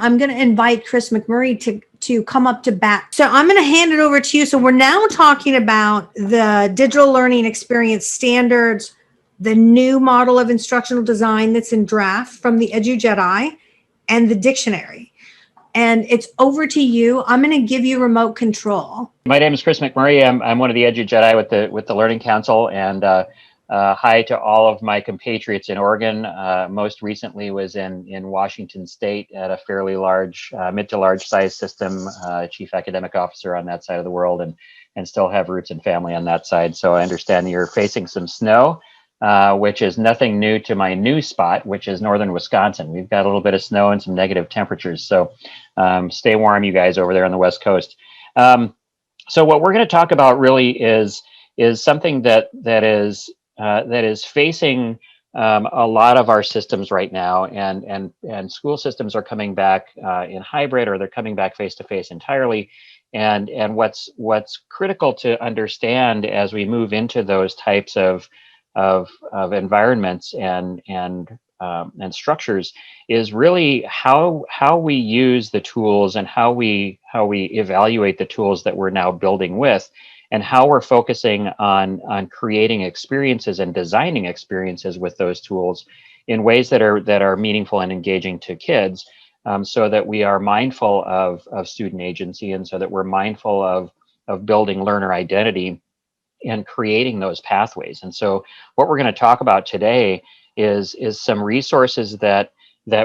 I'm going to invite Chris McMurray to come up to bat. So I'm going to hand it over to you. So we're now talking about the digital learning experience standards, the new model of instructional design that's in draft from the EduJedi, and the dictionary. And it's over to you. I'm going to give you remote control. My name is Chris McMurray. I'm one of the EduJedi with the Learning Council, and hi to all of my compatriots in Oregon. Most recently was in Washington State at a fairly large, mid to large size system, chief academic officer on that side of the world, and still have roots and family on that side. So I understand you're facing some snow, which is nothing new to my new spot, which is northern Wisconsin. We've got a little bit of snow and some negative temperatures. So stay warm, you guys over there on the West Coast. So what we're going to talk about really is something that is facing a lot of our systems right now, and school systems are coming back in hybrid, or they're coming back face to face entirely. And what's critical to understand as we move into those types of environments and structures is really how we use the tools, and how we evaluate the tools that we're now building with, and how we're focusing on creating experiences and designing experiences with those tools in ways that are meaningful and engaging to kids, so that we are mindful of student agency, and so that we're mindful of building learner identity and creating those pathways. And so what we're going to talk about today is some resources that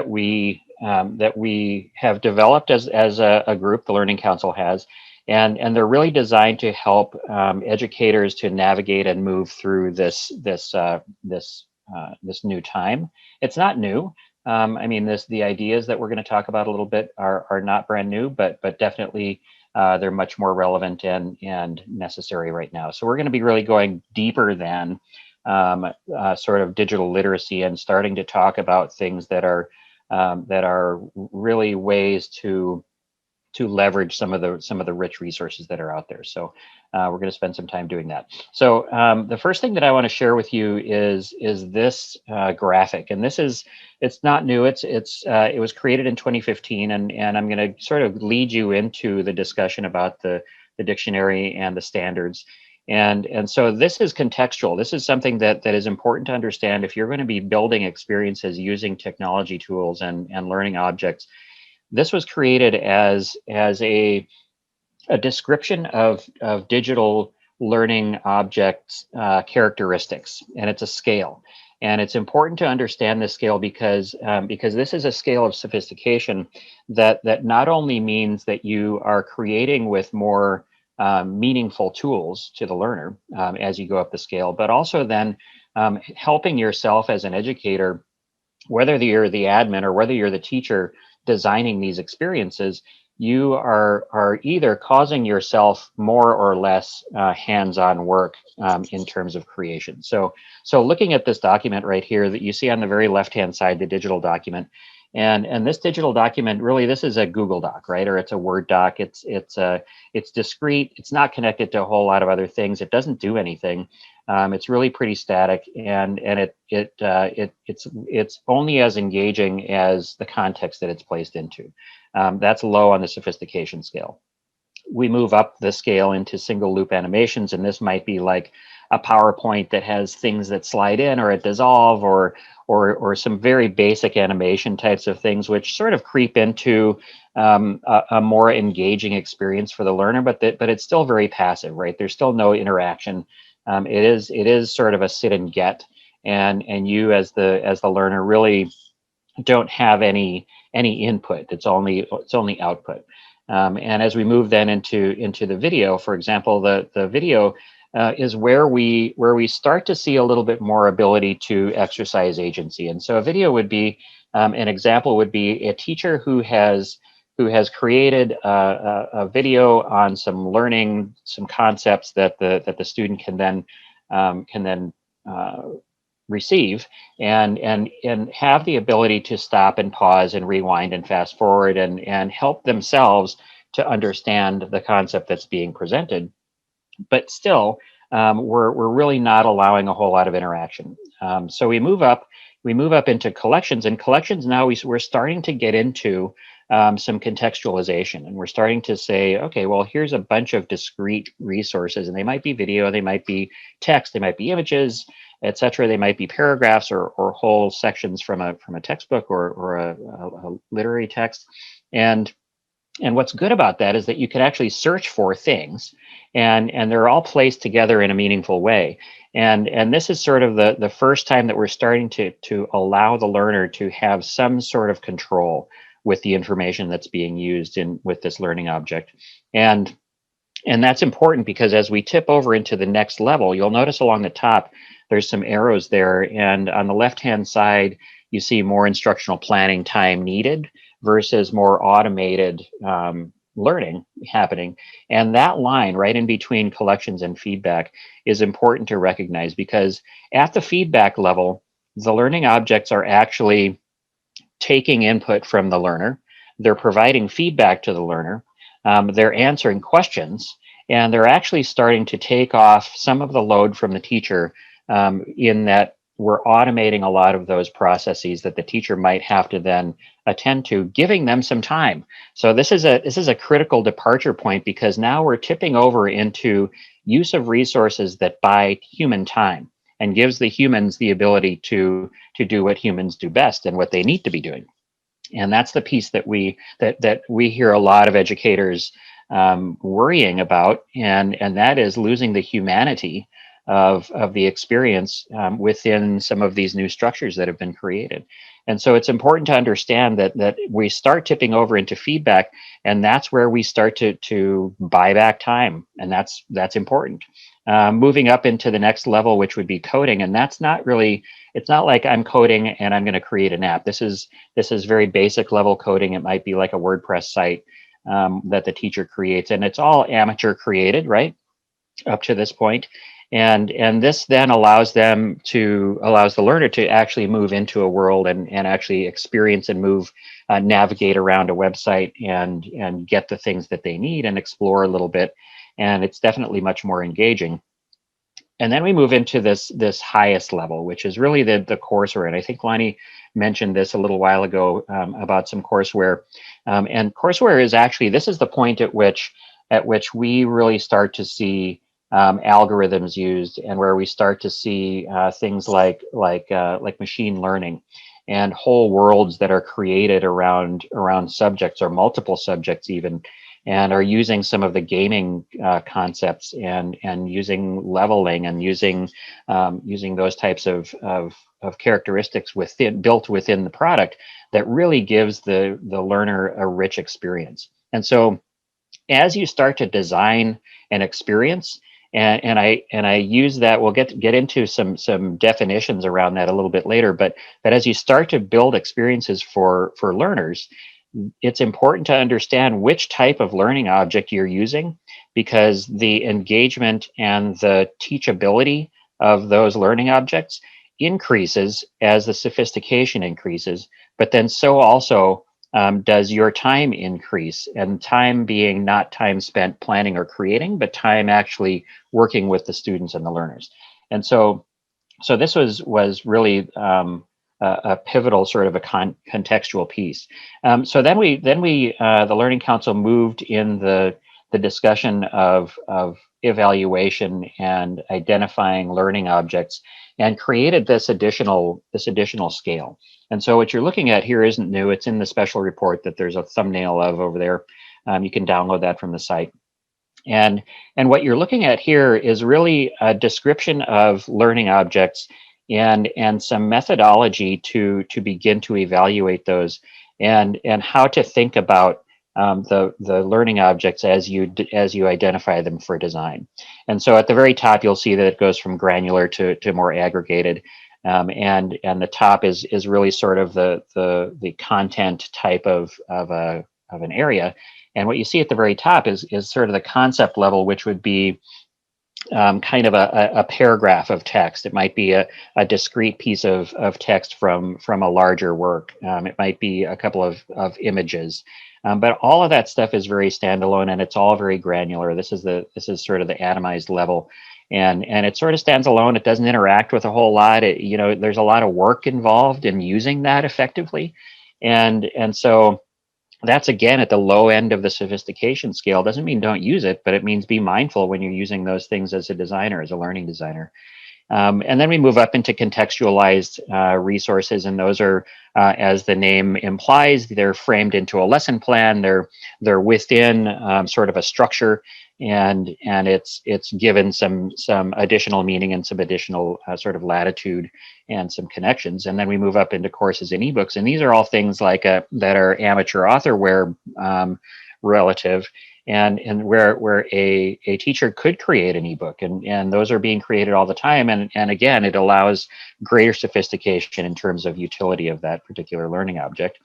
we have developed as a group, the Learning Council has, and they're really designed to help educators to navigate and move through this new time. It's not new. I mean, the ideas that we're going to talk about a little bit are not brand new, but definitely they're much more relevant and necessary right now. So we're going to be really going deeper than sort of digital literacy, and starting to talk about things that are really ways to leverage some of the rich resources that are out there. So we're going to spend some time doing that. So the first thing that I want to share with you is this graphic, and it's not new. It was created in 2015, and I'm going to sort of lead you into the discussion about the dictionary and the standards. And so this is contextual. This is something that is important to understand if you're going to be building experiences using technology tools and learning objects. This was created as a description of digital learning objects characteristics, and it's a scale. And it's important to understand this scale because this is a scale of sophistication that not only means that you are creating with more meaningful tools to the learner as you go up the scale, but also then helping yourself as an educator, whether you're the admin or whether you're the teacher designing these experiences, you are either causing yourself more or less hands-on work in terms of creation. So looking at this document right here that you see on the very left-hand side, the digital document, and this digital document, really, this is a Google Doc, right? Or it's a Word doc. It's discrete. It's not connected to a whole lot of other things. It doesn't do anything. It's really pretty static, and it's only as engaging as the context that it's placed into. That's low on the sophistication scale. We move up the scale into single loop animations, and this might be like a PowerPoint that has things that slide in, or a dissolve, or some very basic animation types of things, which sort of creep into a more engaging experience for the learner, but it's still very passive, right? There's still no interaction. It is sort of a sit and get, and you as the learner really don't have any input. It's only output. And as we move then into the video, for example, the video is where we start to see a little bit more ability to exercise agency. And so a video would be an example would be a teacher who has created a video on some learning, some concepts that the student can then receive and have the ability to stop and pause and rewind and fast forward and help themselves to understand the concept that's being presented. But still, we're really not allowing a whole lot of interaction. So we move up into collections, and collections now we're starting to get into some contextualization. And we're starting to say, okay, well, here's a bunch of discrete resources, and they might be video, they might be text, they might be images, etc. They might be paragraphs or whole sections from a textbook or a literary text. And what's good about that is that you can actually search for things, and they're all placed together in a meaningful way. And this is sort of the first time that we're starting to allow the learner to have some sort of control with the information that's being used with this learning object. And that's important because as we tip over into the next level, you'll notice along the top, there's some arrows there. And on the left-hand side, you see more instructional planning time needed versus more automated learning happening. And that line right in between collections and feedback is important to recognize, because at the feedback level, the learning objects are actually taking input from the learner. They're providing feedback to the learner. They're answering questions, and they're actually starting to take off some of the load from the teacher, in that we're automating a lot of those processes that the teacher might have to then attend to, giving them some time. So this is a critical departure point, because now we're tipping over into use of resources that buy human time and gives the humans the ability to do what humans do best and what they need to be doing. And that's the piece that we hear a lot of educators worrying about, and that is losing the humanity of the experience within some of these new structures that have been created. And so it's important to understand that we start tipping over into feedback, and that's where we start to buy back time, and that's important. Moving up into the next level, which would be coding, and that's not really, it's not like I'm coding and I'm going to create an app. This is very basic level coding. It might be like a WordPress site that the teacher creates, and it's all amateur created, right, up to this point. And this then allows the learner to actually move into a world and actually experience and navigate around a website and get the things that they need and explore a little bit. And it's definitely much more engaging. And then we move into this highest level, which is really the courseware. And I think Lonnie mentioned this a little while ago about some courseware. And courseware is actually, this is the point at which we really start to see algorithms used, and where we start to see things like machine learning and whole worlds that are created around subjects or multiple subjects even, and are using some of the gaming concepts and using leveling and using those types of characteristics built within the product that really gives the learner a rich experience. And so as you start to design an experience, and I use that, we'll get into some definitions around that a little bit later, but as you start to build experiences for learners, it's important to understand which type of learning object you're using, because the engagement and the teachability of those learning objects increases as the sophistication increases, but then so also does your time increase, and time being not time spent planning or creating, but time actually working with the students and the learners. And so this was really a pivotal sort of a contextual piece. So then we the Learning Council moved in the discussion of evaluation and identifying learning objects, and created this additional scale. And so what you're looking at here isn't new. It's in the special report that there's a thumbnail of over there. You can download that from the site. And what you're looking at here is really a description of learning objects and some methodology to begin to evaluate those, and how to think about the learning objects as you identify them for design. And so at the very top, you'll see that it goes from granular to more aggregated, and the top is really sort of the content type of an area. And what you see at the very top is sort of the concept level, which would be kind of a paragraph of text. It might be a discrete piece of text from a larger work. It might be a couple of images, but all of that stuff is very standalone, and it's all very granular. This is sort of the atomized level, and it sort of stands alone. It doesn't interact with a whole lot. There's a lot of work involved in using that effectively, and so that's again at the low end of the sophistication scale. Doesn't mean don't use it, but it means be mindful when you're using those things as a designer, as a learning designer. And then we move up into contextualized resources, and those are, as the name implies, they're framed into a lesson plan. They're within sort of a structure, and it's given some additional meaning and some additional sort of latitude and some connections. And then we move up into courses and ebooks, and these are all things like that are amateur authorware relative. And where a teacher could create an ebook, and those are being created all the time. And again, it allows greater sophistication in terms of utility of that particular learning object.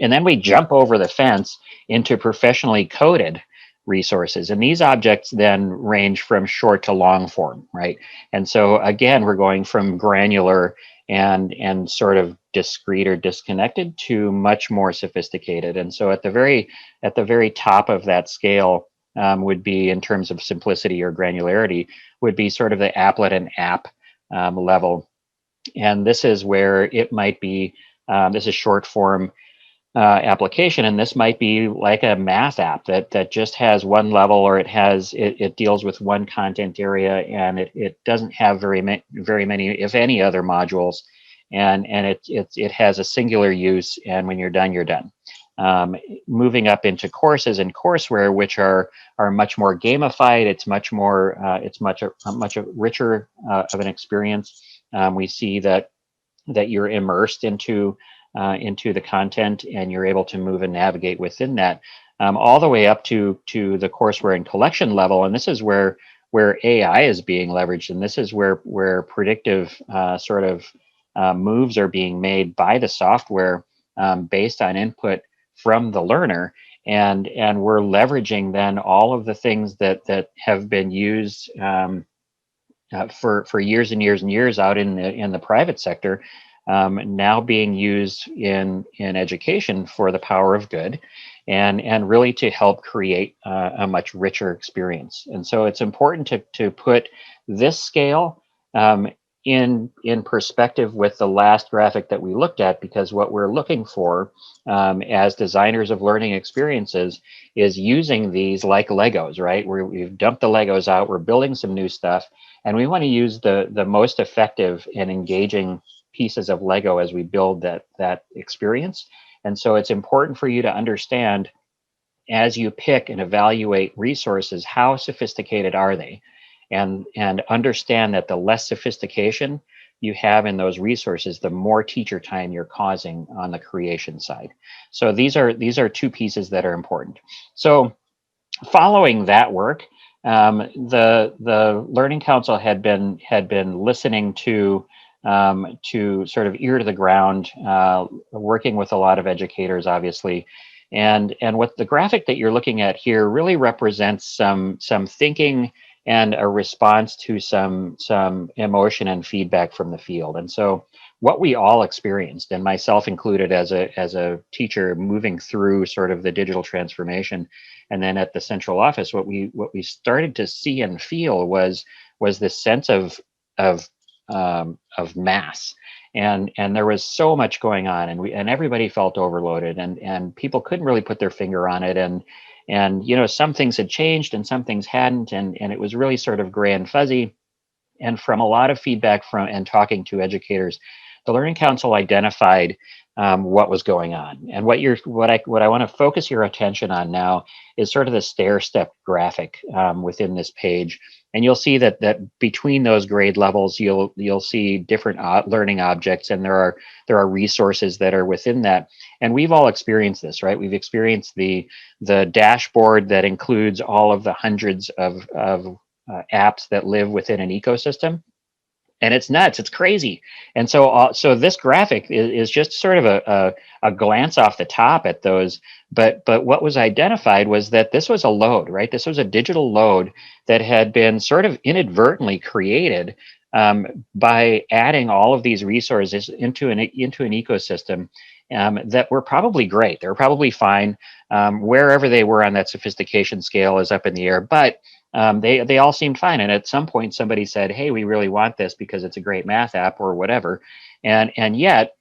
And then we jump over the fence into professionally coded resources. And these objects then range from short to long form, right? And so again, we're going from granular and sort of discrete or disconnected to much more sophisticated. And so at the very top of that scale would be, in terms of simplicity or granularity, would be sort of the applet and app level. And this is where it might be, this is short form application, and this might be like a math app that just has one level, or it deals with one content area, and it doesn't have very many, if any, other modules, and it has a singular use, and when you're done, you're done. Moving up into courses and courseware, which are much more gamified. It's much more it's much richer of an experience. We see that you're immersed into the content, and you're able to move and navigate within that, all the way up to the courseware and collection level. And this is where AI is being leveraged, and this is where predictive sort of moves are being made by the software based on input from the learner, and we're leveraging then all of the things that have been used for years and years and years out in the private sector, now being used in education for the power of good, and really to help create a much richer experience. And so it's important to put this scale in perspective with the last graphic that we looked at, because what we're looking for as designers of learning experiences is using these like Legos, right? We've dumped the Legos out, we're building some new stuff, and we want to use the most effective and engaging pieces of Lego as we build that experience. And so it's important for you to understand, as you pick and evaluate resources, how sophisticated are they? And understand that the less sophistication you have in those resources, the more teacher time you're causing on the creation side. So these are two pieces that are important. So following that work, the Learning Council had been listening to sort of ear to the ground, working with a lot of educators, obviously. And what the graphic that you're looking at here really represents some thinking and a response to some emotion and feedback from the field. And so what we all experienced, and myself included as a teacher moving through sort of the digital transformation, and then at the central office, what we started to see and feel was this sense of mass, and there was so much going on, and everybody felt overloaded, and people couldn't really put their finger on it, and you know, some things had changed and some things hadn't, and it was really sort of gray and fuzzy. And from a lot of feedback from and talking to educators, the Learning Council identified what was going on. And what I want to focus your attention on now is sort of the stair-step graphic within this page. And you'll see that between those grade levels, you'll see different learning objects, and there are resources that are within that. And we've all experienced this, right? We've experienced the dashboard that includes all of the hundreds of apps that live within an ecosystem. And it's nuts, it's crazy. And so this graphic is just sort of a glance off the top at those. But what was identified was that this was a load, right? This was a digital load that had been sort of inadvertently created by adding all of these resources into an ecosystem that were probably great. They were probably fine. Wherever they were on that sophistication scale is up in the air, but they all seemed fine. And at some point, somebody said, "Hey, we really want this because it's a great math app," or whatever. And yet,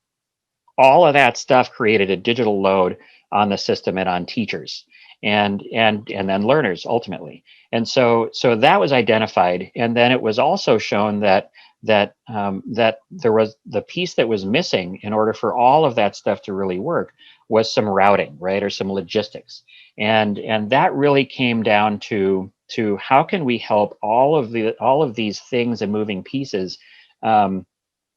all of that stuff created a digital load on the system and on teachers and then learners ultimately. And so that was identified, and then it was also shown that that there was the piece that was missing in order for all of that stuff to really work was some routing, right, or some logistics, and that really came down to how can we help all of these things and moving pieces.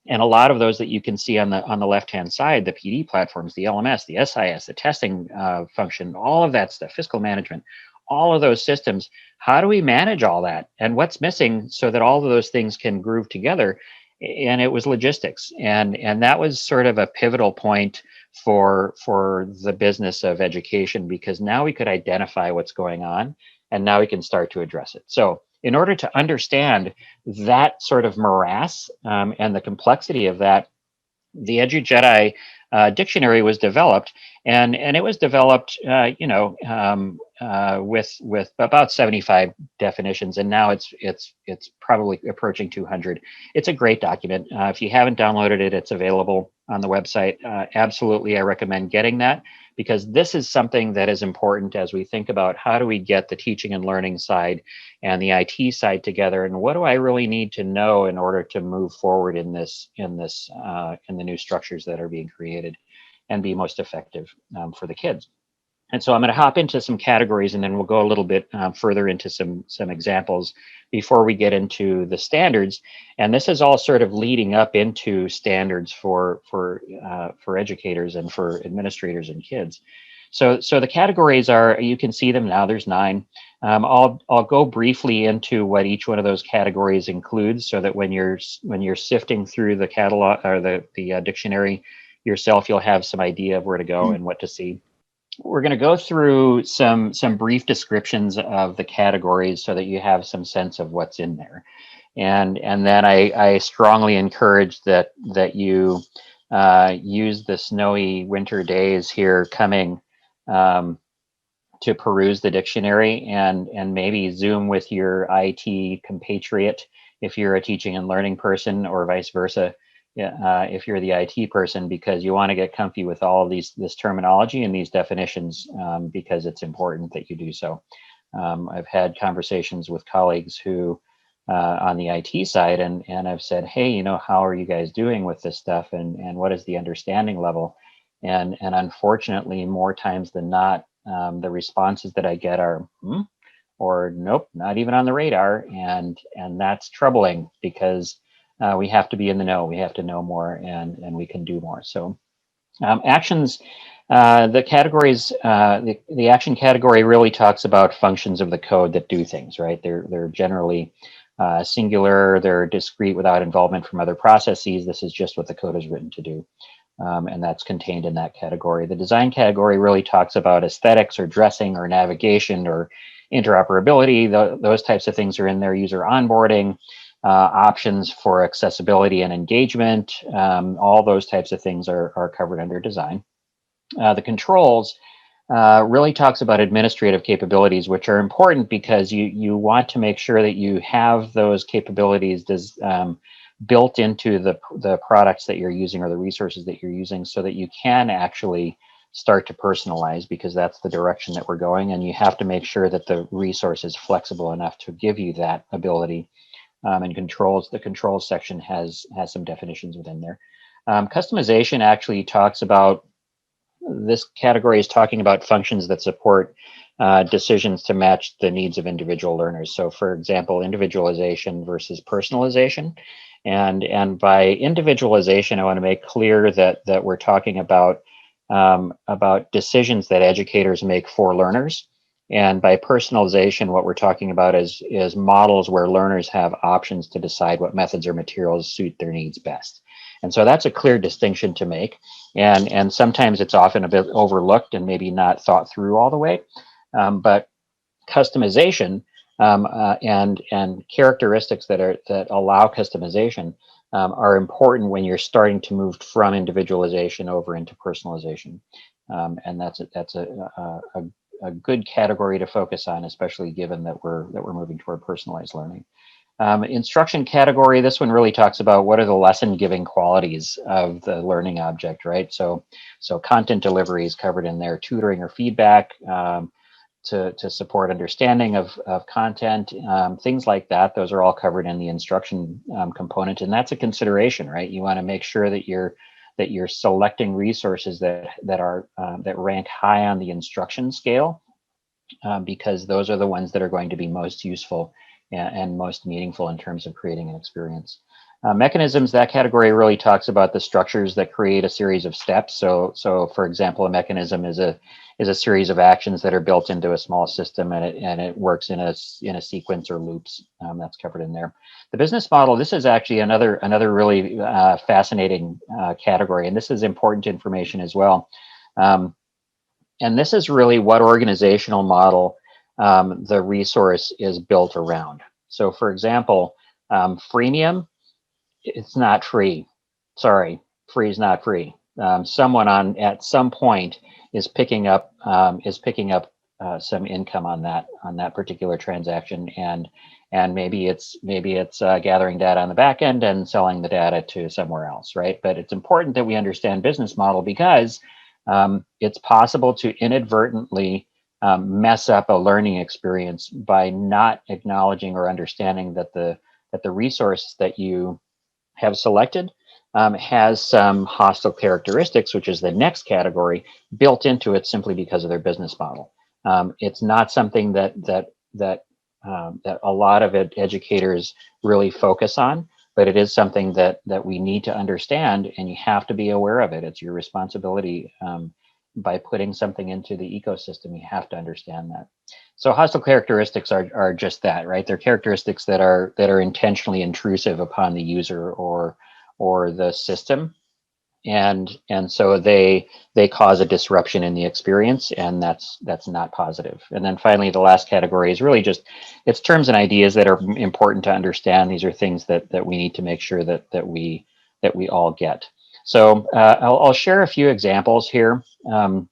And a lot of those that you can see on the left hand side, the PD platforms, the LMS, the SIS, the testing function, all of that stuff, fiscal management, all of those systems. How do we manage all that, and what's missing so that all of those things can groove together? And it was logistics, and that was sort of a pivotal point for the business of education, because now we could identify what's going on, and now we can start to address it. So in order to understand that sort of morass and the complexity of that, the EduJedi dictionary was developed, and it was developed, with about 75 definitions, and now it's probably approaching 200. It's a great document. If you haven't downloaded it, it's available on the website. Absolutely, I recommend getting that, because this is something that is important as we think about how do we get the teaching and learning side and the IT side together, and what do I really need to know in order to move forward in the new structures that are being created and be most effective for the kids. And so I'm going to hop into some categories, and then we'll go a little bit further into some examples before we get into the standards. And this is all sort of leading up into standards for educators and for administrators and kids. So the categories are, you can see them now. There's 9. I'll go briefly into what each one of those categories includes, so that when you're sifting through the catalog or the dictionary yourself, you'll have some idea of where to go and what to see. We're going to go through some brief descriptions of the categories so that you have some sense of what's in there, and then I strongly encourage that you use the snowy winter days here coming to peruse the dictionary, and maybe Zoom with your IT compatriot if you're a teaching and learning person, or vice versa. If you're the IT person, because you want to get comfy with all of this terminology and these definitions, because it's important that you do so. I've had conversations with colleagues who on the IT side, and I've said, hey, how are you guys doing with this stuff, and what is the understanding level? And unfortunately, more times than not, the responses that I get are, or nope, not even on the radar, and that's troubling, because we have to be in the know. We have to know more, and we can do more. So actions, the categories, the action category really talks about functions of the code that do things, right? They're generally singular, they're discrete without involvement from other processes. This is just what the code is written to do. And that's contained in that category. The design category really talks about aesthetics or dressing or navigation or interoperability. Those types of things are in there. User onboarding, options for accessibility and engagement, all those types of things are covered under design. The controls really talks about administrative capabilities, which are important because you want to make sure that you have those capabilities built into the products that you're using or the resources that you're using, so that you can actually start to personalize, because that's the direction that we're going, and you have to make sure that the resource is flexible enough to give you that ability. And controls, the controls section has some definitions within there. Customization actually talks about, this category is talking about functions that support decisions to match the needs of individual learners. So for example, individualization versus personalization. And by individualization, I want to make clear that we're talking about decisions that educators make for learners. And by personalization, what we're talking about is models where learners have options to decide what methods or materials suit their needs best. And so that's a clear distinction to make. And sometimes it's often a bit overlooked and maybe not thought through all the way. But customization and characteristics that allow customization are important when you're starting to move from individualization over into personalization. And that's a good category to focus on, especially given that we're moving toward personalized learning. Instruction category, this one really talks about what are the lesson giving qualities of the learning object, right? So content delivery is covered in there, tutoring or feedback, to support understanding of content, things like that. Those are all covered in the instruction component, and that's a consideration, right? You want to make sure that you're selecting resources that rank high on the instruction scale, because those are the ones that are going to be most useful and most meaningful in terms of creating an experience. Mechanisms, that category really talks about the structures that create a series of steps. So for example, a mechanism is a series of actions that are built into a small system, and it works in a sequence or loops. That's covered in there. The business model, this is actually another really fascinating category, and this is important information as well. And this is really what organizational model the resource is built around. So for example, freemium, it's not free. Sorry, free is not free. Someone at some point is picking up some income on that particular transaction, and maybe it's gathering data on the back end and selling the data to somewhere else, right? But it's important that we understand business model, because it's possible to inadvertently mess up a learning experience by not acknowledging or understanding that the resource that you have selected has some hostile characteristics, which is the next category, built into it simply because of their business model. It's not something that a lot of educators really focus on, but it is something that we need to understand, and you have to be aware of it. It's your responsibility. By putting something into the ecosystem, you have to understand that. So hostile characteristics are just that, right? They're characteristics that are intentionally intrusive upon the user or the system, and so they cause a disruption in the experience, and that's not positive. And then finally, the last category is really just, it's terms and ideas that are important to understand. These are things that we need to make sure that we all get. So I'll share a few examples here, and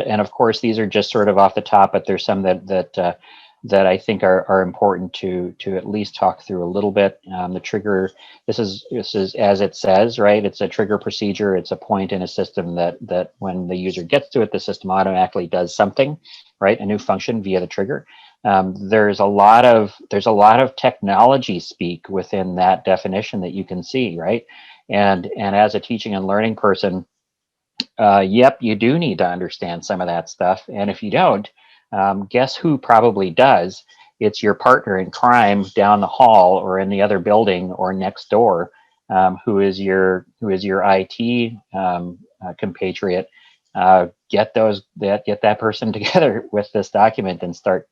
of course these are just sort of off the top, but there's some that I think are important to at least talk through a little bit. The trigger, this is as it says, right? It's a trigger procedure. It's a point in a system that when the user gets to it, the system automatically does something, right? A new function via the trigger. There's a lot of technology speak within that definition that you can see, right? And as a teaching and learning person, yep, you do need to understand some of that stuff. And if you don't, guess who probably does? It's your partner in crime down the hall or in the other building or next door, who is your IT compatriot. Get that person together with this document and start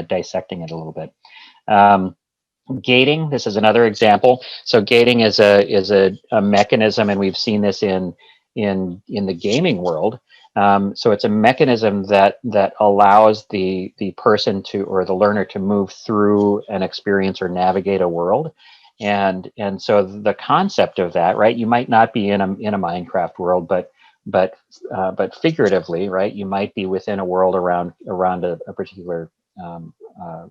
dissecting it a little bit. Gating, this is another example. So gating is a mechanism, and we've seen this in the gaming world. So it's a mechanism that allows the person or the learner to move through an experience or navigate a world. And so the concept of that, right? You might not be in a Minecraft world, but figuratively, right? You might be within a world around a particular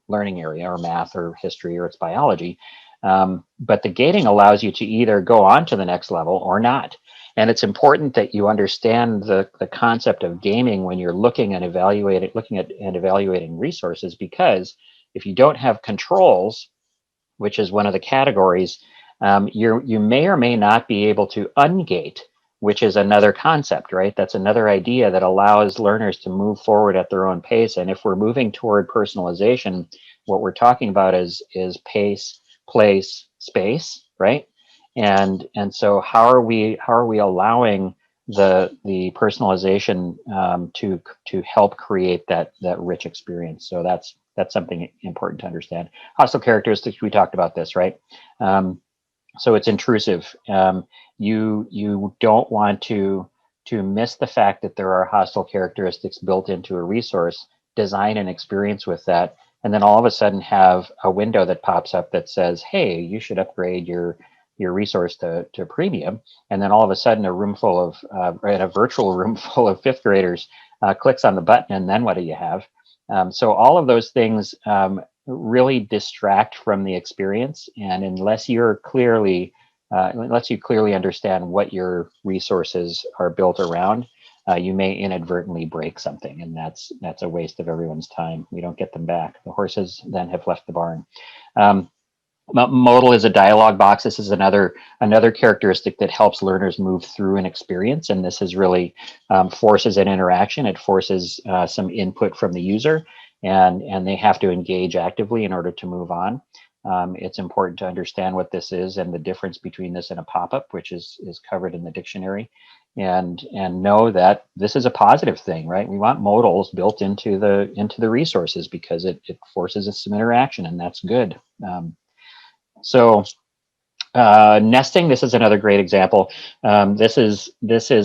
learning area, or math or history, or it's biology. But the gating allows you to either go on to the next level or not. And it's important that you understand the concept of gaming when you're looking at and evaluating resources, because if you don't have controls, which is one of the categories, you may or may not be able to ungate, which is another concept, right? That's another idea that allows learners to move forward at their own pace. And if we're moving toward personalization, what we're talking about is pace, place, space, right? And so how are we allowing the personalization to help create that rich experience? So that's something important to understand. Hostile characteristics, we talked about this, right? So it's intrusive. You don't want to miss the fact that there are hostile characteristics built into a resource, design an experience with that, and then all of a sudden have a window that pops up that says, hey, you should upgrade your resource to premium. And then all of a sudden a virtual room full of fifth graders clicks on the button, and then what do you have? So all of those things really distract from the experience. And unless you clearly understand what your resources are built around, you may inadvertently break something, and that's a waste of everyone's time. We don't get them back. The horses then have left the barn. Modal is a dialogue box. This is another characteristic that helps learners move through an experience, and this is really forces an interaction. It forces some input from the user, and they have to engage actively in order to move on. It's important to understand what this is and the difference between this and a pop-up, which is covered in the dictionary, and know that this is a positive thing, right? We want modals built into the resources because it forces us some interaction, and that's good. So nesting, this is another great example. This is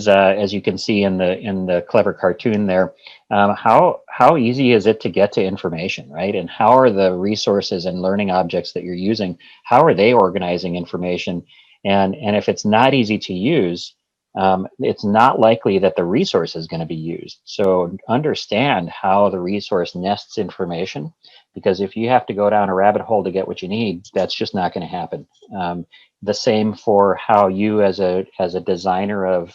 as you can see in the clever cartoon there, how easy is it to get to information, right? And how are the resources and learning objects that you're using, how are they organizing information? And if it's not easy to use, it's not likely that the resource is going to be used. So understand how the resource nests information, because if you have to go down a rabbit hole to get what you need, that's just not going to happen. The same for how you as a designer of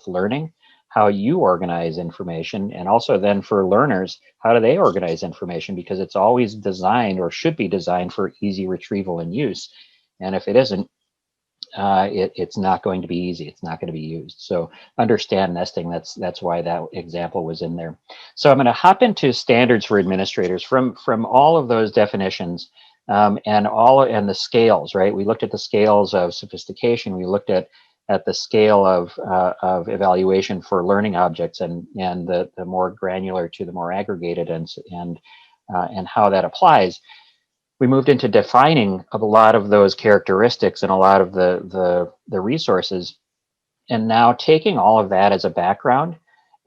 learning, how you organize information, and also then for learners, how do they organize information? Because it's always designed, or should be designed, for easy retrieval and use. And if it isn't, it's not going to be easy. It's not going to be used. So understand nesting. That's why that example was in there. So I'm going to hop into standards for administrators from all of those definitions, and the scales. Right? We looked at the scales of sophistication. We looked at the scale of evaluation for learning objects, and the more granular to the more aggregated, and how that applies. We moved into defining a lot of those characteristics and a lot of the resources, and now taking all of that as a background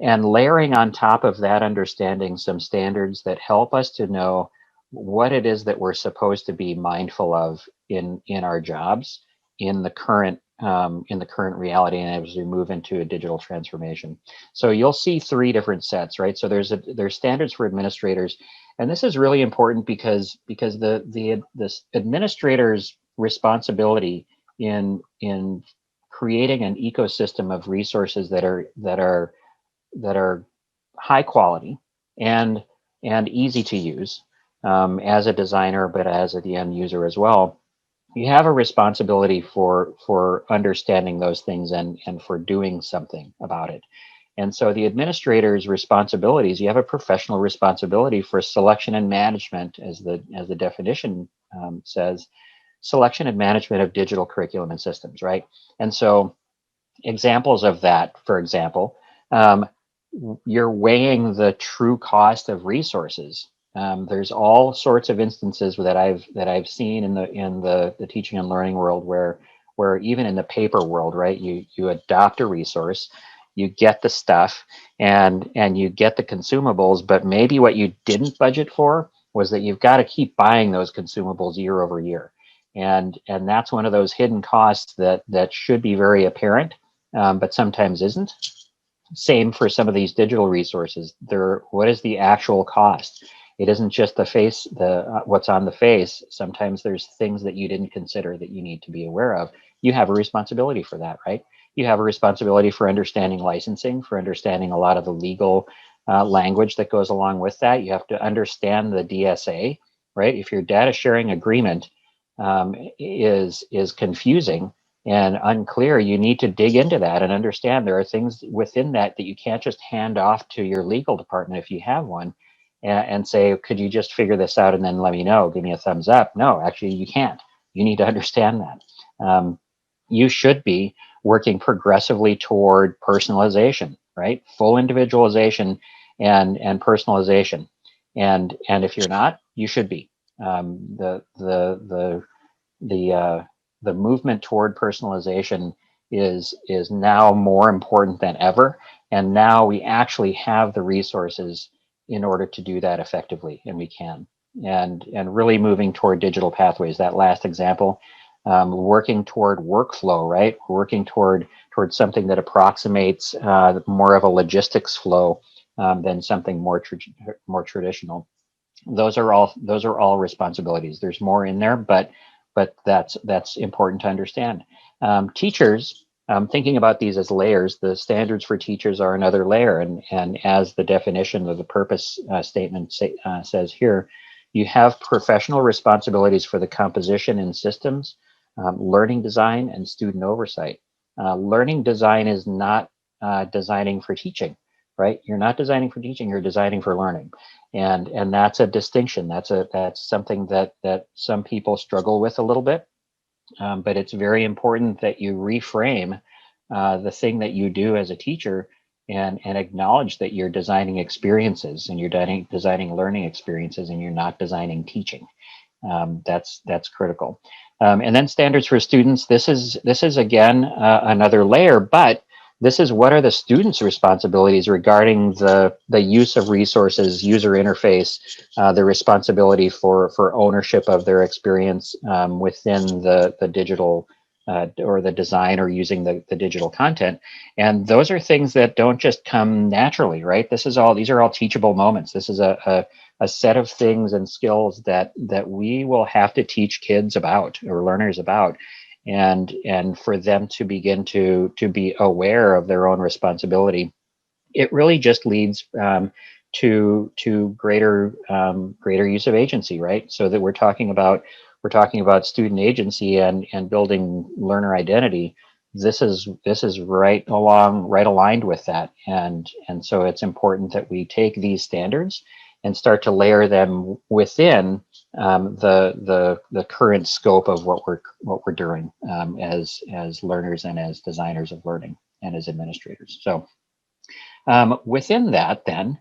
and layering on top of that understanding some standards that help us to know what it is that we're supposed to be mindful of in our jobs in the current reality, and as we move into a digital transformation. So you'll see three different sets, right? So there's standards for administrators. And this is really important because the administrator's responsibility in creating an ecosystem of resources that are high quality and easy to use, as a designer, but as the end user as well. You have a responsibility for understanding those things and for doing something about it. And so the administrator's responsibilities, you have a professional responsibility for selection and management, as the definition says, selection and management of digital curriculum and systems, right? And so examples of that, for example, you're weighing the true cost of resources. There's all sorts of instances that I've seen in the teaching and learning world where even in the paper world, right, you adopt a resource, you get the stuff, and you get the consumables, but maybe what you didn't budget for was that you've got to keep buying those consumables year over year. And that's one of those hidden costs that should be very apparent, but sometimes isn't. Same for some of these digital resources. What is the actual cost? It isn't just what's on the face. Sometimes there's things that you didn't consider that you need to be aware of. You have a responsibility for that, right? You have a responsibility for understanding licensing, for understanding a lot of the legal language that goes along with that. You have to understand the DSA, right? If your data sharing agreement is confusing and unclear, you need to dig into that and understand there are things within that you can't just hand off to your legal department if you have one and say, could you just figure this out and then let me know, give me a thumbs up. No, actually you can't. You need to understand that. You should be working progressively toward personalization, right? Full individualization and personalization. And if you're not, you should be. The movement toward personalization is now more important than ever. And now we actually have the resources in order to do that effectively, and we can. And really moving toward digital pathways, that last example, working toward workflow, right? Working toward something that approximates more of a logistics flow than something more traditional. those are all responsibilities. There's more in there, but that's important to understand. Teachers, thinking about these as layers, the standards for teachers are another layer, and as the definition of the purpose statement says here, you have professional responsibilities for the composition and systems, learning design, and student oversight. Learning design is not designing for teaching, right? You're not designing for teaching, you're designing for learning. And that's a distinction. That's something that some people struggle with a little bit. But it's very important that you reframe the thing that you do as a teacher, and acknowledge that you're designing experiences, and you're designing learning experiences, and you're not designing teaching. That's critical. And then standards for students. This is again another layer, but this is what are the students' responsibilities regarding the use of resources, user interface, the responsibility for ownership of their experience within the digital or the design, or using the digital content. And those are things that don't just come naturally, right? These are all teachable moments. This is a set of things and skills that we will have to teach kids about, or learners about, and for them to begin to be aware of their own responsibility. It really just leads to greater use of agency, right? So that we're talking about student agency and building learner identity. This is right aligned with that, and so it's important that we take these standards and start to layer them within the current scope of what we're doing as learners, and as designers of learning, and as administrators. So within that, then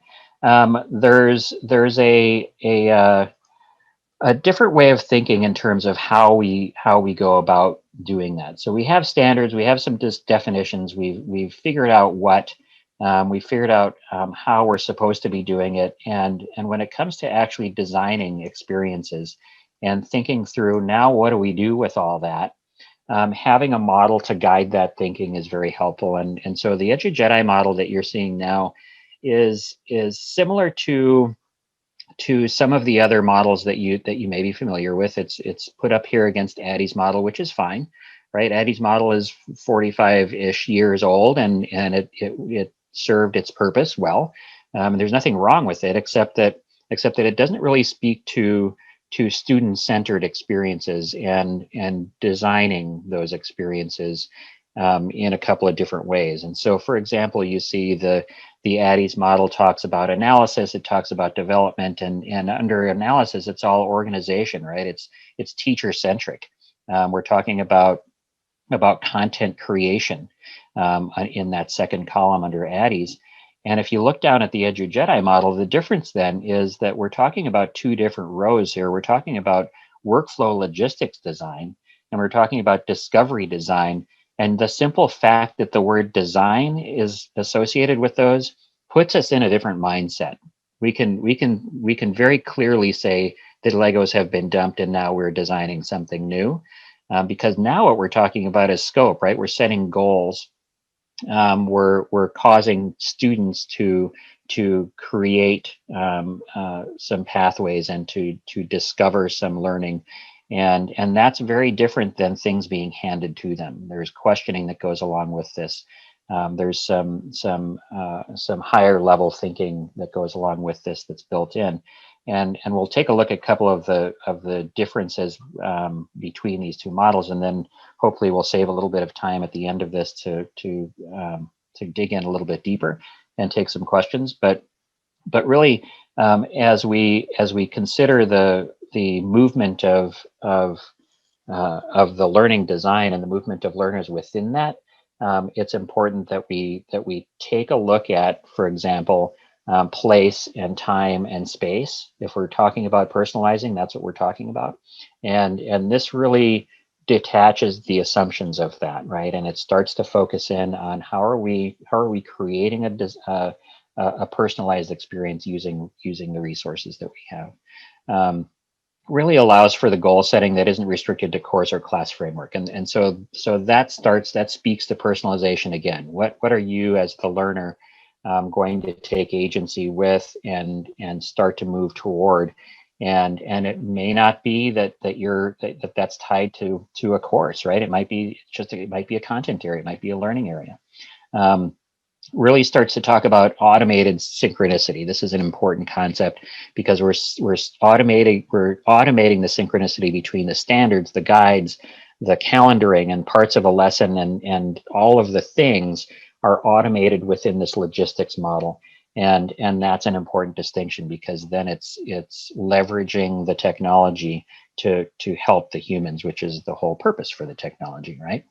there's a different way of thinking in terms of how we go about doing that. So we have standards, we have some definitions, we've figured out how we're supposed to be doing it, and when it comes to actually designing experiences and thinking through, now what do we do with all that? Having a model to guide that thinking is very helpful, and so the EduJedi model that you're seeing now is similar to some of the other models that you may be familiar with. It's put up here against Addie's model, which is fine, right? Addie's model is 45-ish years old, and it served its purpose well. There's nothing wrong with it, except that it doesn't really speak to student-centered experiences and designing those experiences in a couple of different ways. And so, for example, you see the Addie's model talks about analysis, it talks about development, and under analysis, it's all organization, right? It's teacher-centric. We're talking about content creation in that second column under Addie's. And if you look down at the EduJedi model, the difference then is that we're talking about two different rows here. We're talking about workflow logistics design, and we're talking about discovery design. And the simple fact that the word design is associated with those puts us in a different mindset. We can very clearly say that Legos have been dumped and now we're designing something new, because now what we're talking about is scope, right? We're setting goals. We're causing students to create some pathways and to discover some learning. And that's very different than things being handed to them. There's questioning that goes along with this. There's some higher level thinking that goes along with this that's built in. And we'll take a look at a couple of the differences between these two models, and then hopefully we'll save a little bit of time at the end of this to dig in a little bit deeper and take some questions. But really, as we consider the movement of the learning design and the movement of learners within that, it's important that we take a look at, for example, place and time and space. If we're talking about personalizing, that's what we're talking about, and this really detaches the assumptions of that, right? And it starts to focus in on how are we creating a personalized experience using the resources that we have. Really allows for the goal setting that isn't restricted to course or class framework, and so that speaks to personalization again. What are you as the learner going to take agency with and start to move toward. And it may not be that's tied to a course, right? It might be it might be a content area, it might be a learning area. Really starts to talk about automated synchronicity. This is an important concept because we're automating the synchronicity between the standards, the guides, the calendaring, and parts of a lesson, and all of the things are automated within this logistics model. And that's an important distinction, because then it's leveraging the technology to help the humans, which is the whole purpose for the technology, right?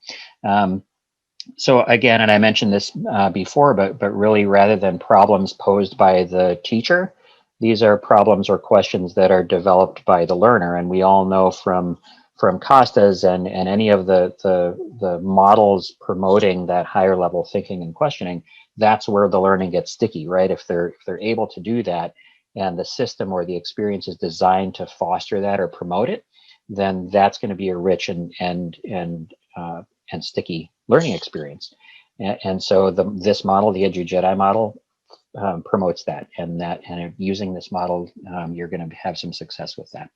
So again, and I mentioned this before, but really, rather than problems posed by the teacher, these are problems or questions that are developed by the learner. And we all know from Costas and any of the models promoting that higher level thinking and questioning, that's where the learning gets sticky, right? If they're able to do that, and the system or the experience is designed to foster that or promote it, then that's going to be a rich and sticky learning experience. And so this model, the EduJedi model, promotes that, and using this model, you're going to have some success with that.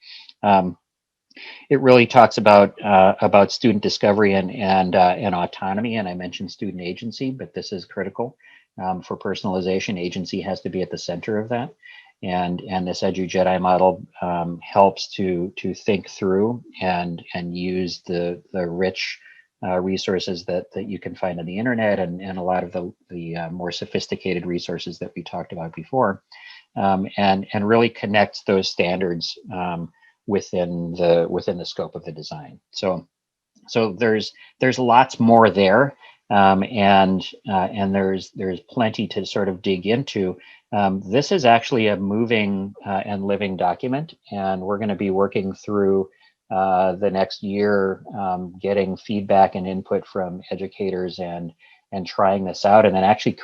It really talks about student discovery and autonomy, and I mentioned student agency, but this is critical for personalization. Agency has to be at the center of that, and this EduJedi model helps to think through and use the rich resources that you can find on the internet, and a lot of the more sophisticated resources that we talked about before, and really connect those standards within the scope of the design. So there's lots more there, and there's plenty to sort of dig into. This is actually a moving and living document, and we're going to be working through the next year, getting feedback and input from educators and trying this out, and then actually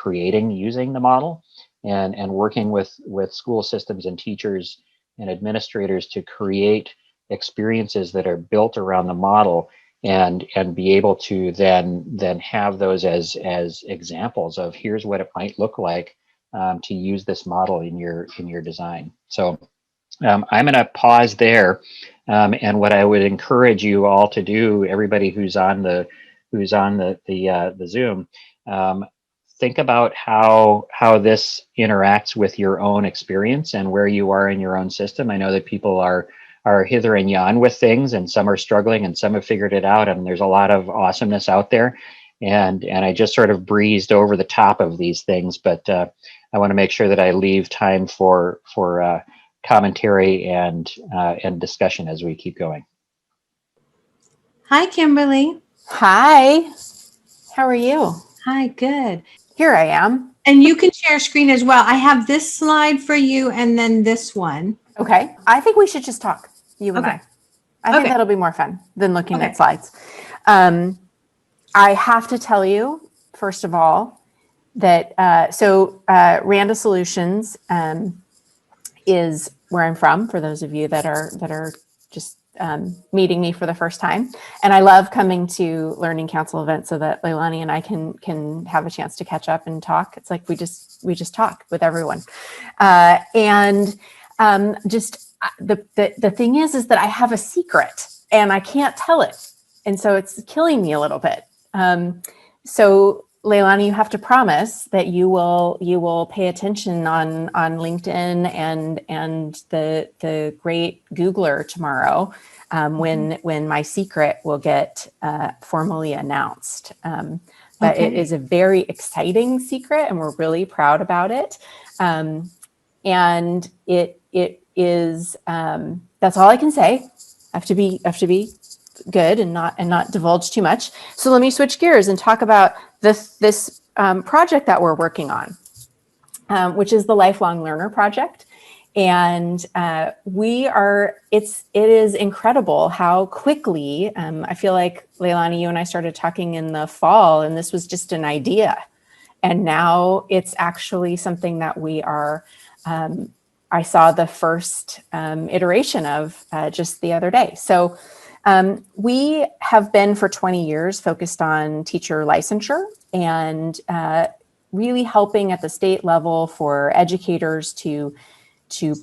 using the model, and working with school systems and teachers and administrators to create experiences that are built around the model, and be able to then have those as examples of here's what it might look like to use this model in your design. So I'm going to pause there, and what I would encourage you all to do, everybody who's on the Zoom, think about how this interacts with your own experience and where you are in your own system. I know that people are hither and yon with things, and some are struggling and some have figured it out, and there's a lot of awesomeness out there. And I just sort of breezed over the top of these things, but I want to make sure that I leave time for commentary and discussion as we keep going. Hi, Kimberly. Hi, how are you? Hi, good. Here I am. And you can share screen as well. I have this slide for you and then this one. Okay. I think we should just talk, you and Okay. I think that'll be more fun than looking at slides. I have to tell you, first of all, that Randa Solutions is where I'm from, for those of you that are just meeting me for the first time. And I love coming to Learning Council events so that Leilani and I can have a chance to catch up and talk. It's like we just talk with everyone. The thing is that I have a secret and I can't tell it. And so it's killing me a little bit. So Leilani, you have to promise that you will pay attention on LinkedIn and the great Googler tomorrow, when my secret will get formally announced. But it is a very exciting secret, and we're really proud about it. And it is that's all I can say. I have to be good and not divulge too much. So let me switch gears and talk about this project that we're working on, which is the Lifelong Learner Project. And it is incredible how quickly, I feel like, Leilani, you and I started talking in the fall, and this was just an idea. And now it's actually something that we are, I saw the first iteration of just the other day. So we have been for 20 years focused on teacher licensure, and really helping at the state level for educators to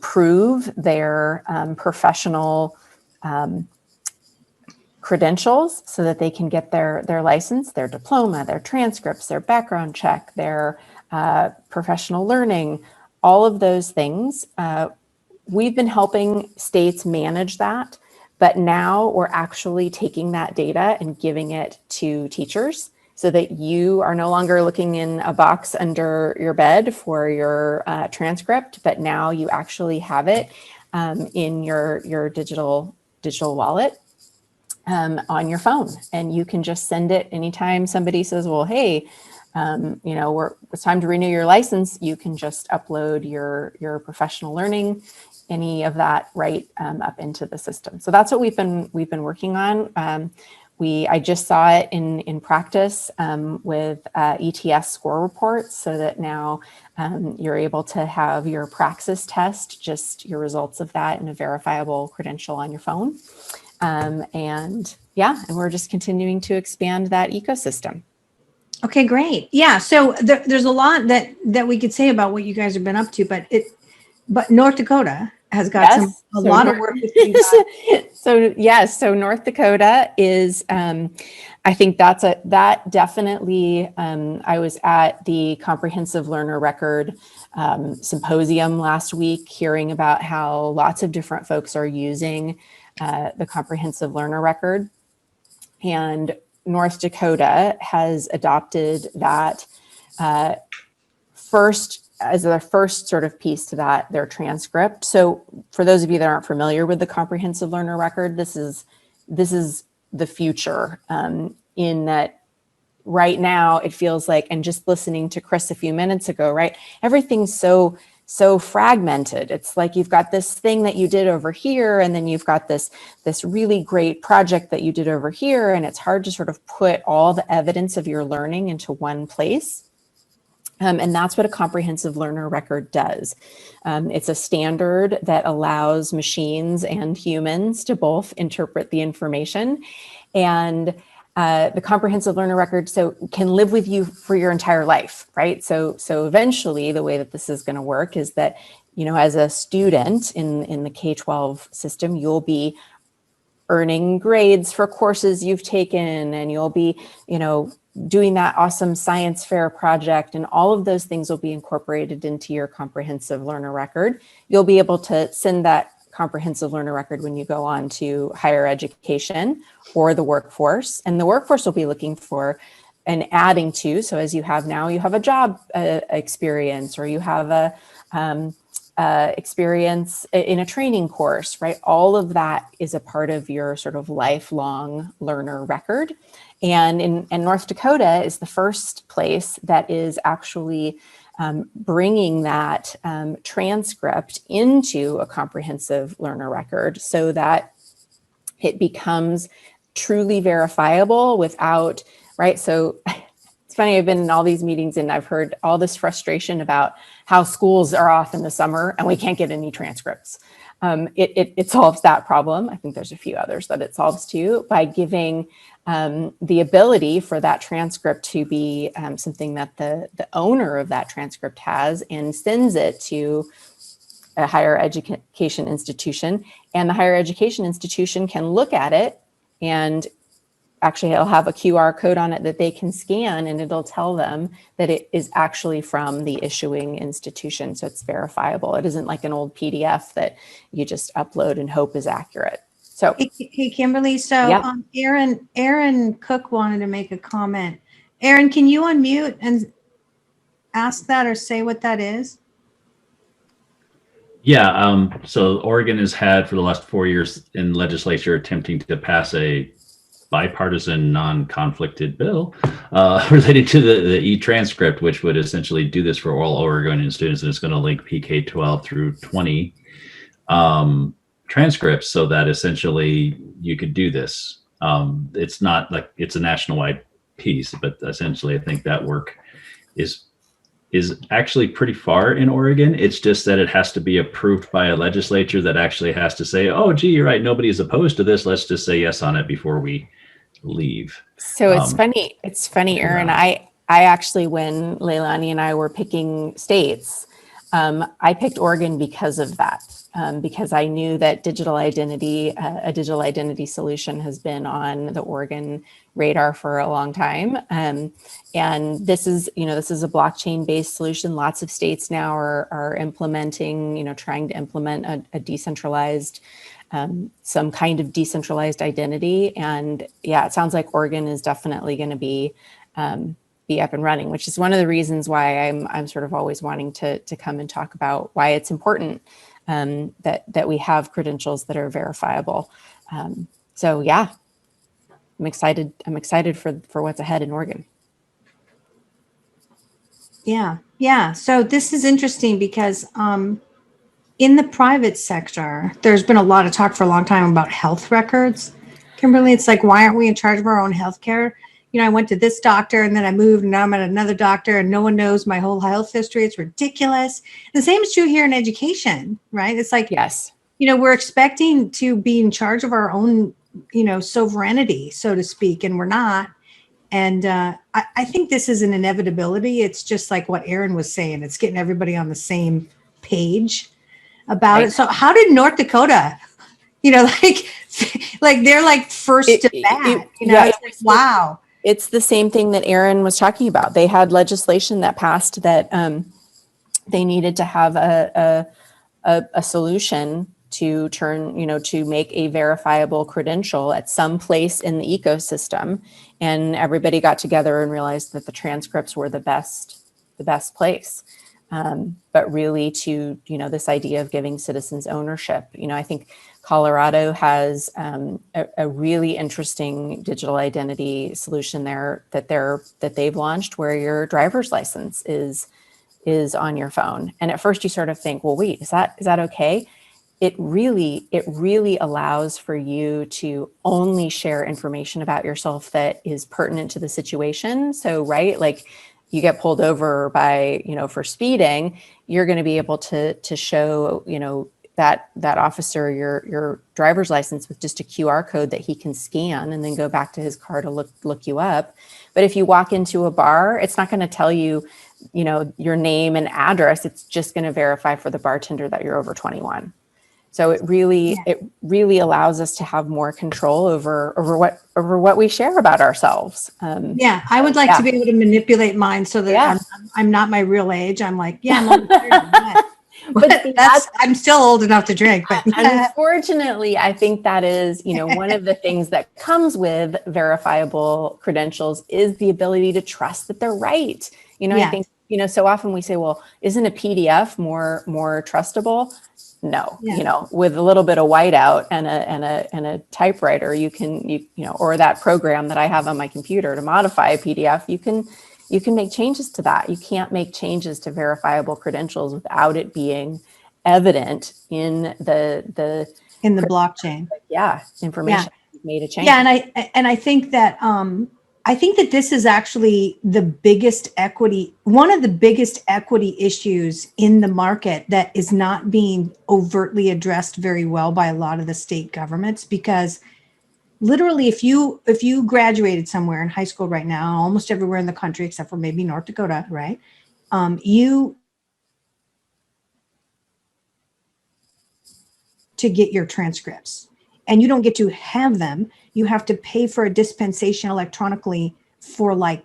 prove their professional credentials so that they can get their license, their diploma, their transcripts, their background check, their professional learning, all of those things. We've been helping states manage that, but now we're actually taking that data and giving it to teachers so that you are no longer looking in a box under your bed for your transcript, but now you actually have it in your digital wallet on your phone. And you can just send it anytime somebody says, well, hey, it's time to renew your license. You can just upload your professional learning, any of that right up into the system. So that's what we've been working on. I just saw it in practice with ETS score reports, so that now you're able to have your praxis test, just your results of that, and a verifiable credential on your phone. And we're just continuing to expand that ecosystem. Okay, great. Yeah. So there's a lot that we could say about what you guys have been up to, but North Dakota has got a lot of work with you guys. So North Dakota is, I think that definitely, I was at the Comprehensive Learner Record symposium last week, hearing about how lots of different folks are using the Comprehensive Learner Record. And North Dakota has adopted that as their first sort of piece to that, their transcript. So for those of you that aren't familiar with the Comprehensive Learner Record, this is the future, in that right now it feels like, and just listening to Chris a few minutes ago, right? Everything's so fragmented. It's like you've got this thing that you did over here, and then you've got this really great project that you did over here, and it's hard to sort of put all the evidence of your learning into one place. And that's what a Comprehensive Learner Record does. It's a standard that allows machines and humans to both interpret the information. And the Comprehensive Learner Record can live with you for your entire life, right? So eventually, the way that this is going to work is that, as a student in the K-12 system, you'll be earning grades for courses you've taken, and you'll be, doing that awesome science fair project, and all of those things will be incorporated into your Comprehensive Learner Record. You'll be able to send that Comprehensive Learner Record when you go on to higher education or the workforce, and the workforce will be looking for and adding to. So as you have now, you have a job experience, or you have a experience in a training course, right? All of that is a part of your sort of lifelong learner record. And North Dakota is the first place that is actually bringing that transcript into a Comprehensive Learner Record, so that it becomes truly verifiable without, right? So it's funny, I've been in all these meetings and I've heard all this frustration about how schools are off in the summer and we can't get any transcripts. It solves that problem. I think there's a few others that it solves too, by giving the ability for that transcript to be something that the owner of that transcript has and sends it to a higher education institution. And the higher education institution can look at it, and actually it'll have a QR code on it that they can scan, and it'll tell them that it is actually from the issuing institution. So it's verifiable. It isn't like an old PDF that you just upload and hope is accurate. So, hey Kimberly, so yeah. Aaron Cook wanted to make a comment. Aaron, can you unmute and ask that or say what that is? Yeah, so Oregon has had for the last 4 years in legislature attempting to pass a bipartisan non-conflicted bill related to the e-transcript, which would essentially do this for all Oregonian students, and it's going to link PK-12 through 20 transcripts, so that essentially you could do this. It's not like it's a national-wide piece, but essentially I think that work is actually pretty far in Oregon. It's just that it has to be approved by a legislature that actually has to say, oh, gee, you're right, nobody is opposed to this. Let's just say yes on it before we leave. So it's funny. It's funny, Aaron. I actually, when Leilani and I were picking states, I picked Oregon because of that, because I knew that digital identity, a digital identity solution has been on the Oregon radar for a long time. And this is a blockchain-based solution. Lots of states now are implementing, trying to implement a decentralized, some kind of decentralized identity. And yeah, it sounds like Oregon is definitely going to be up and running, which is one of the reasons why I'm sort of always wanting to come and talk about why it's important that we have credentials that are verifiable. So yeah, I'm excited for what's ahead in Oregon. Yeah. So this is interesting because in the private sector, there's been a lot of talk for a long time about health records. Kimberly, it's like, why aren't we in charge of our own healthcare? I went to this doctor and then I moved and now I'm at another doctor and no one knows my whole health history. It's ridiculous. The same is true here in education, right? It's like, yes, we're expecting to be in charge of our own, sovereignty, so to speak, and we're not. And I think this is an inevitability. It's just like what Aaron was saying. It's getting everybody on the same page about it. So how did North Dakota, like they're like first to bat, it's like, wow. It's the same thing that Aaron was talking about. They had legislation that passed that they needed to have a solution to turn, to make a verifiable credential at some place in the ecosystem. And everybody got together and realized that the transcripts were the best place. But really to, this idea of giving citizens ownership, I think Colorado has a really interesting digital identity solution there that they've launched, where your driver's license is on your phone. And at first you sort of think, well, wait, is that okay? It really allows for you to only share information about yourself that is pertinent to the situation. So, right, like you get pulled over by, for speeding, you're going to be able to show, that officer your driver's license with just a QR code that he can scan and then go back to his car to look you up. But if you walk into a bar, it's not going to tell you, your name and address. It's just going to verify for the bartender that you're over 21. So it really allows us to have more control over what we share about ourselves. I would like to be able to manipulate mine so that I'm not my real age. I'm like, I'm only 30. But I'm still old enough to drink. But unfortunately, I think that is, one of the things that comes with verifiable credentials is the ability to trust that they're right. I think, so often we say, well, isn't a PDF more trustable? No, with a little bit of whiteout and a typewriter, you can, or that program that I have on my computer to modify a PDF, you can make changes to that. You can't make changes to verifiable credentials without it being evident in the blockchain. Information made a change. And I think that this is actually one of the biggest equity issues in the market that is not being overtly addressed very well by a lot of the state governments, because literally if you graduated somewhere in high school right now, almost everywhere in the country except for maybe North Dakota, right? You to get your transcripts, and you don't get to have them. You have to pay for a dispensation electronically for like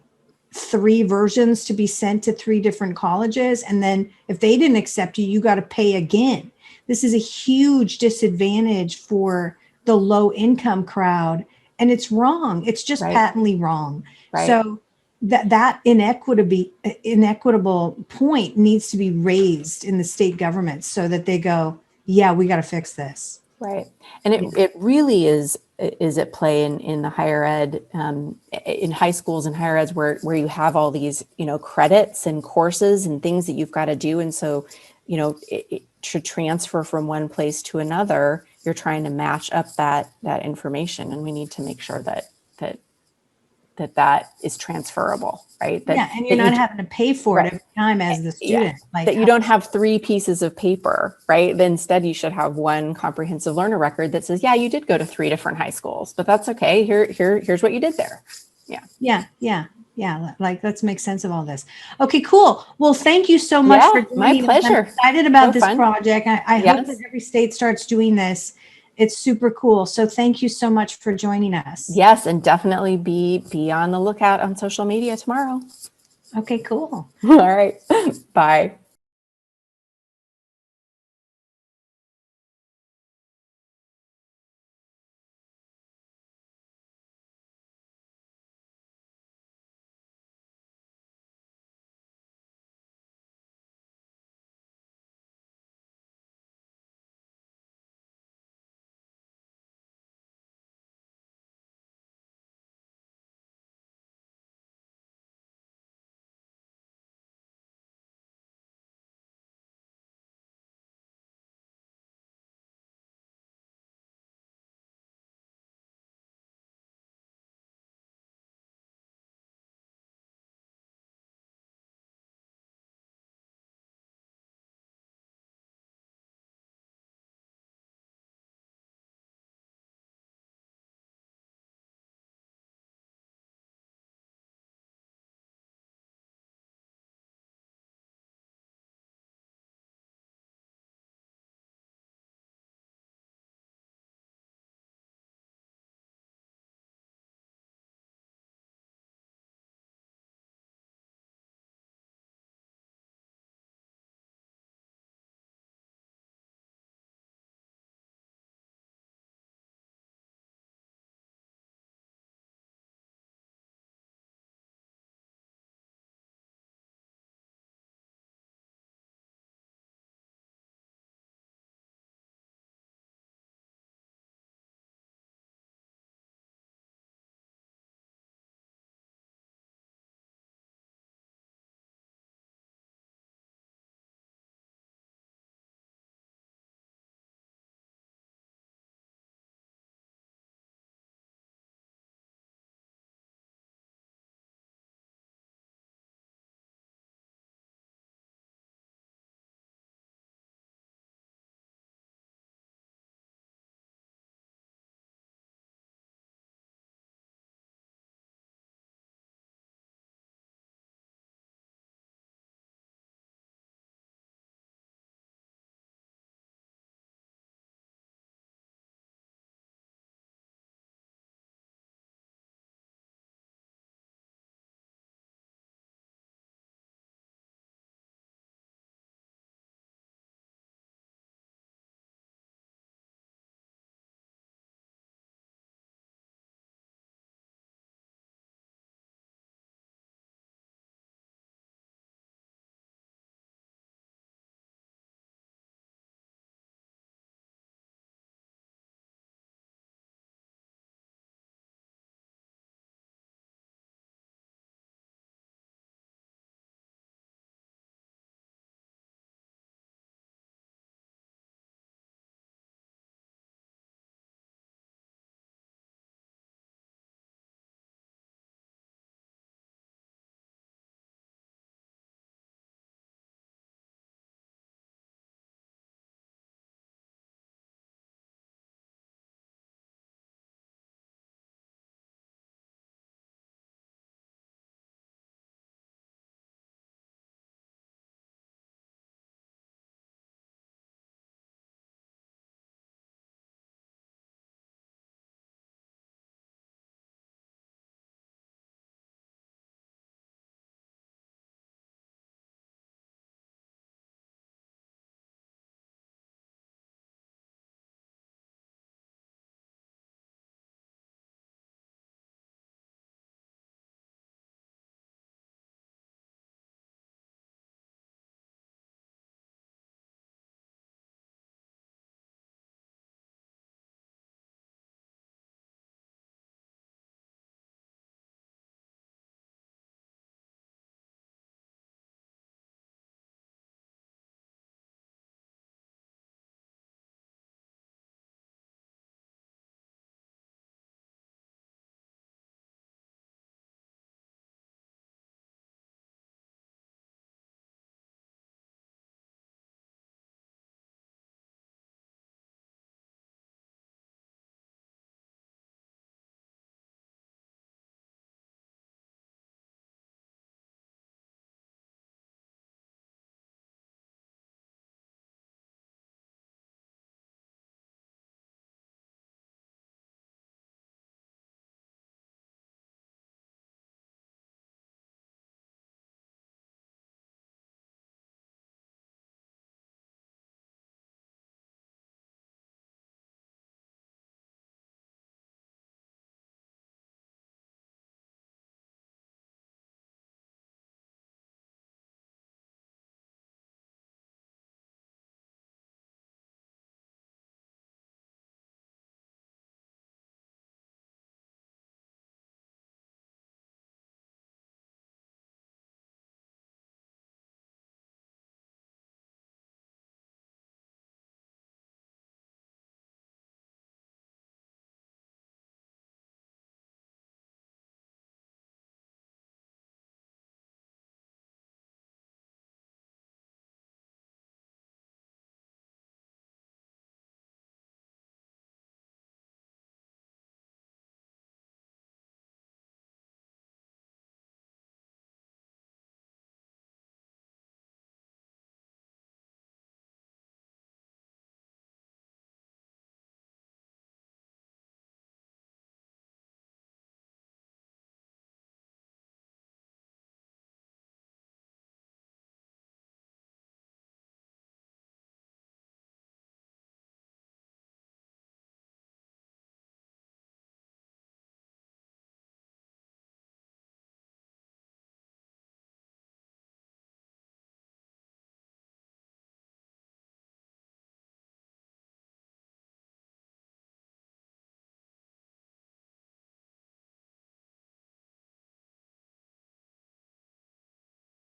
3 versions to be sent to 3 different colleges. And then if they didn't accept you, you got to pay again. This is a huge disadvantage for the low income crowd. And it's wrong. It's just patently wrong. Right. So that inequitable point needs to be raised in the state government so that they go, yeah, we got to fix this. Right. And it really is at play in the higher ed, in high schools and higher eds where you have all these, credits and courses and things that you've got to do. And so, to transfer from one place to another, you're trying to match up that information. And we need to make sure that is transferable, right? And you're not having to pay for it every time as the student. That you don't have 3 pieces of paper, right? Then instead you should have one comprehensive learner record that says, yeah, you did go to 3 different high schools, but that's okay. Here's what you did there. Yeah. Yeah, like let's make sense of all this. Okay, cool. Well, thank you so much Yeah, for joining my us. pleasure. I'm excited about So this fun. project. I hope Yes. that every state starts doing this. It's super cool. So thank you so much for joining us. Yes, and definitely be on the lookout on social media tomorrow. Okay, cool. All right. Bye.